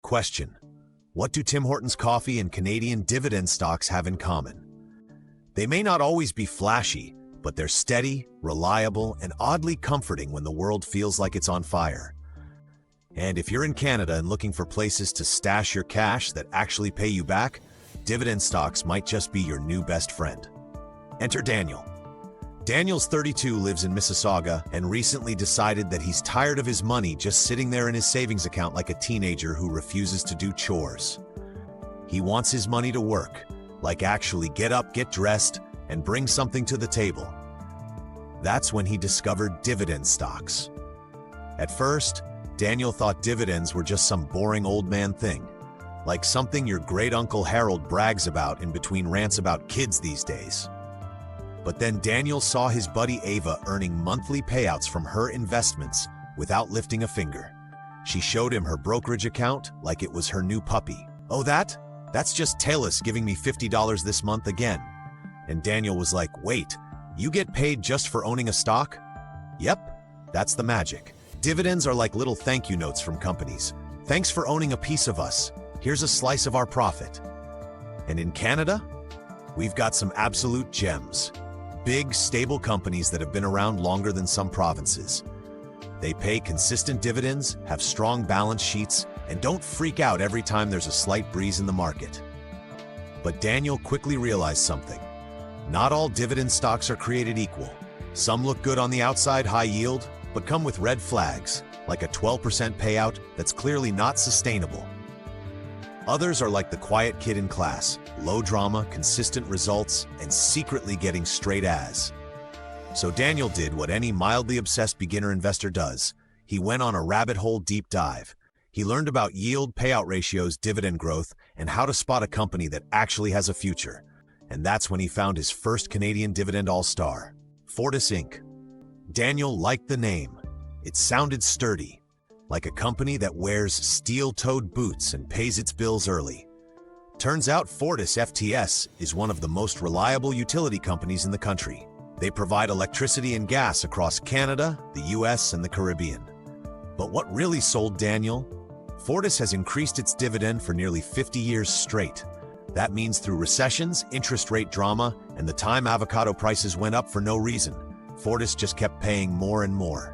Question: what do Tim Hortons coffee and Canadian dividend stocks have in common? They may not always be flashy, but they're steady, reliable, and oddly comforting when the world feels like it's on fire. And if you're in Canada and looking for places to stash your cash that actually pay you back, dividend stocks might just be your new best friend. Enter Daniel. Daniel's 32, lives in Mississauga, and recently decided that he's tired of his money just sitting there in his savings account like a teenager who refuses to do chores. He wants his money to work, like actually get up, get dressed, and bring something to the table. That's when he discovered dividend stocks. At first, Daniel thought dividends were just some boring old man thing, like something your great uncle Harold brags about in between rants about kids these days. But then Daniel saw his buddy Ava earning monthly payouts from her investments without lifting a finger. She showed him her brokerage account like it was her new puppy. "Oh, that's just Taylus giving me $50 this month again." And Daniel was like, "Wait, you get paid just for owning a stock?" Yep, that's the magic. Dividends are like little thank you notes from companies. "Thanks for owning a piece of us. Here's a slice of our profit." And in Canada, we've got some absolute gems. Big, stable companies that have been around longer than some provinces. They pay consistent dividends, have strong balance sheets, and don't freak out every time there's a slight breeze in the market. But Daniel quickly realized something. Not all dividend stocks are created equal. Some look good on the outside, high yield, but come with red flags, like a 12% payout that's clearly not sustainable. Others are like the quiet kid in class, low drama, consistent results, and secretly getting straight A's. So Daniel did what any mildly obsessed beginner investor does. He went on a rabbit hole deep dive. He learned about yield, payout ratios, dividend growth, and how to spot a company that actually has a future. And that's when he found his first Canadian dividend all-star, Fortis Inc. Daniel liked the name. It sounded sturdy, like a company that wears steel-toed boots and pays its bills early. Turns out Fortis FTS is one of the most reliable utility companies in the country. They provide electricity and gas across Canada, the US, and the Caribbean. But what really sold Daniel? Fortis has increased its dividend for nearly 50 years straight. That means through recessions, interest rate drama, and the time avocado prices went up for no reason, Fortis just kept paying more and more.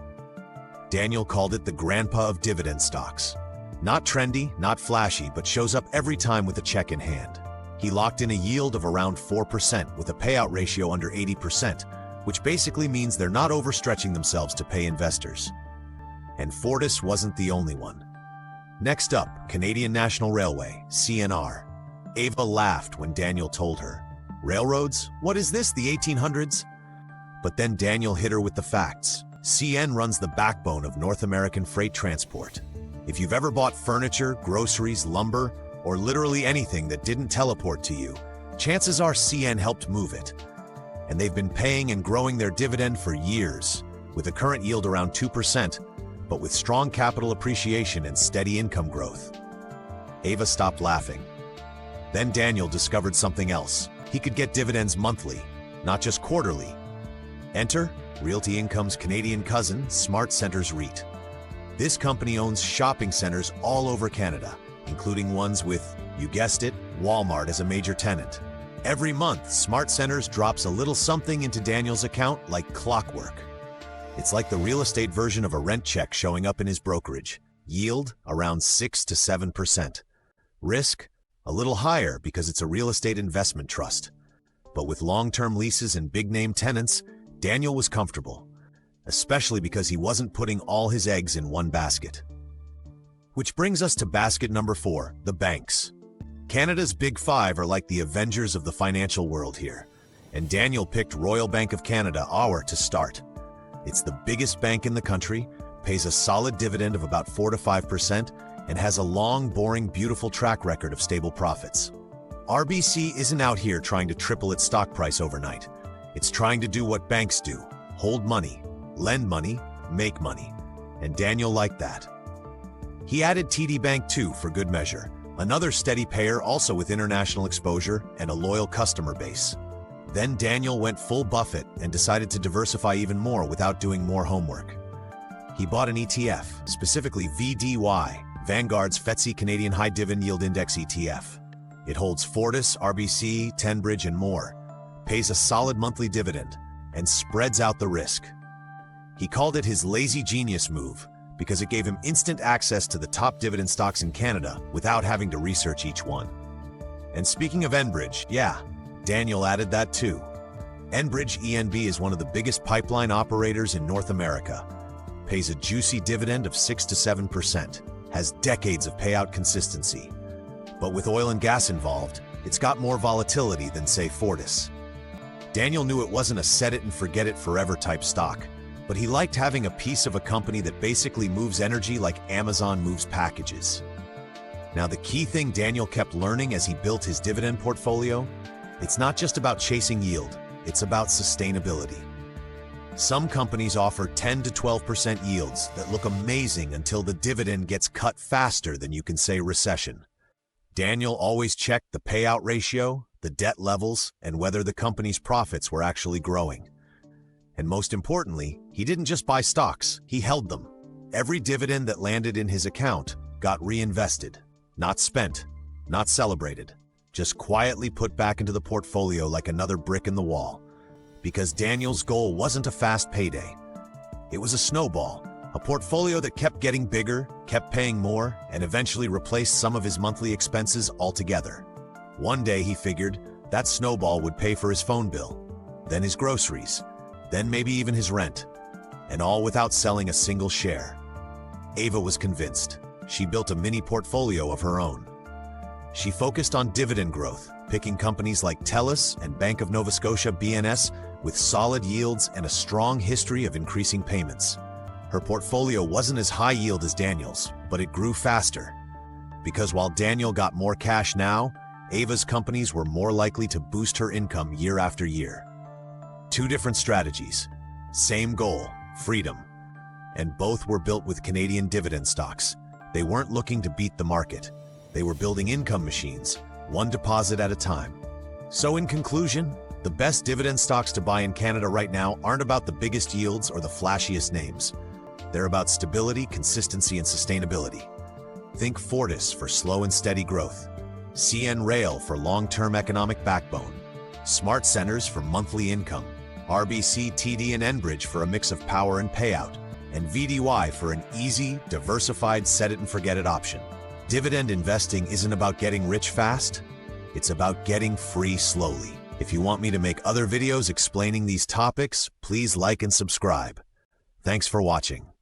Daniel called it the grandpa of dividend stocks. Not trendy, not flashy, but shows up every time with a check in hand. He locked in a yield of around 4% with a payout ratio under 80%, which basically means they're not overstretching themselves to pay investors. And Fortis wasn't the only one. Next up, Canadian National Railway, CNR. Ava laughed when Daniel told her, "Railroads? What is this, the 1800s?" But then Daniel hit her with the facts. CN runs the backbone of North American freight transport. If you've ever bought furniture, groceries, lumber, or literally anything that didn't teleport to you, chances are CN helped move it. And they've been paying and growing their dividend for years, with a current yield around 2%, but with strong capital appreciation and steady income growth. Ava stopped laughing. Then Daniel discovered something else. He could get dividends monthly, not just quarterly. Enter Realty Income's Canadian cousin, Smart Centres REIT. This company owns shopping centers all over Canada, including ones with, you guessed it, Walmart as a major tenant. Every month, Smart Centres drops a little something into Daniel's account like clockwork. It's like the real estate version of a rent check showing up in his brokerage. Yield, around 6 to 7%. Risk, a little higher because it's a real estate investment trust. But with long-term leases and big-name tenants, Daniel was comfortable, especially because he wasn't putting all his eggs in one basket. Which brings us to basket number 4, the banks. Canada's Big Five are like the Avengers of the financial world here, and Daniel picked Royal Bank of Canada, OUR, to start. It's the biggest bank in the country, pays a solid dividend of about 4 to 5%, and has a long, boring, beautiful track record of stable profits. RBC isn't out here trying to triple its stock price overnight. It's trying to do what banks do: hold money, lend money, make money. And Daniel liked that. He added TD Bank too, for good measure, another steady payer also with international exposure and a loyal customer base. Then Daniel went full Buffett and decided to diversify even more without doing more homework. He bought an ETF, specifically VDY, Vanguard's FTSE Canadian High Dividend Yield Index ETF. It holds Fortis, RBC, Tenbridge, and more, pays a solid monthly dividend, and spreads out the risk. He called it his lazy genius move because it gave him instant access to the top dividend stocks in Canada without having to research each one. And speaking of Enbridge, yeah, Daniel added that too. Enbridge ENB is one of the biggest pipeline operators in North America, pays a juicy dividend of 6 to 7%, has decades of payout consistency. But with oil and gas involved, it's got more volatility than, say, Fortis. Daniel knew it wasn't a set-it-and-forget-it forever type stock, but he liked having a piece of a company that basically moves energy like Amazon moves packages. Now, the key thing Daniel kept learning as he built his dividend portfolio, it's not just about chasing yield, it's about sustainability. Some companies offer 10 to 12% yields that look amazing until the dividend gets cut faster than you can say recession. Daniel always checked the payout ratio, the debt levels, and whether the company's profits were actually growing. And most importantly, he didn't just buy stocks, he held them. Every dividend that landed in his account got reinvested, not spent, not celebrated, just quietly put back into the portfolio like another brick in the wall. Because Daniel's goal wasn't a fast payday. It was a snowball, a portfolio that kept getting bigger, kept paying more, and eventually replaced some of his monthly expenses altogether. One day he figured that snowball would pay for his phone bill, then his groceries, then maybe even his rent, and all without selling a single share. Ava was convinced. She built a mini portfolio of her own. She focused on dividend growth, picking companies like TELUS and Bank of Nova Scotia (BNS) with solid yields and a strong history of increasing payments. Her portfolio wasn't as high yield as Daniel's, but it grew faster. Because while Daniel got more cash now, Ava's companies were more likely to boost her income year after year. Two different strategies, same goal, freedom. And both were built with Canadian dividend stocks. They weren't looking to beat the market. They were building income machines, one deposit at a time. So in conclusion, the best dividend stocks to buy in Canada right now aren't about the biggest yields or the flashiest names. They're about stability, consistency, and sustainability. Think Fortis for slow and steady growth, CN Rail for long-term economic backbone, Smart Centers for monthly income, RBC, TD, and Enbridge for a mix of power and payout, and VDY for an easy, diversified set-it-and-forget-it option. Dividend investing isn't about getting rich fast, it's about getting free slowly. If you want me to make other videos explaining these topics, please like and subscribe. Thanks for watching.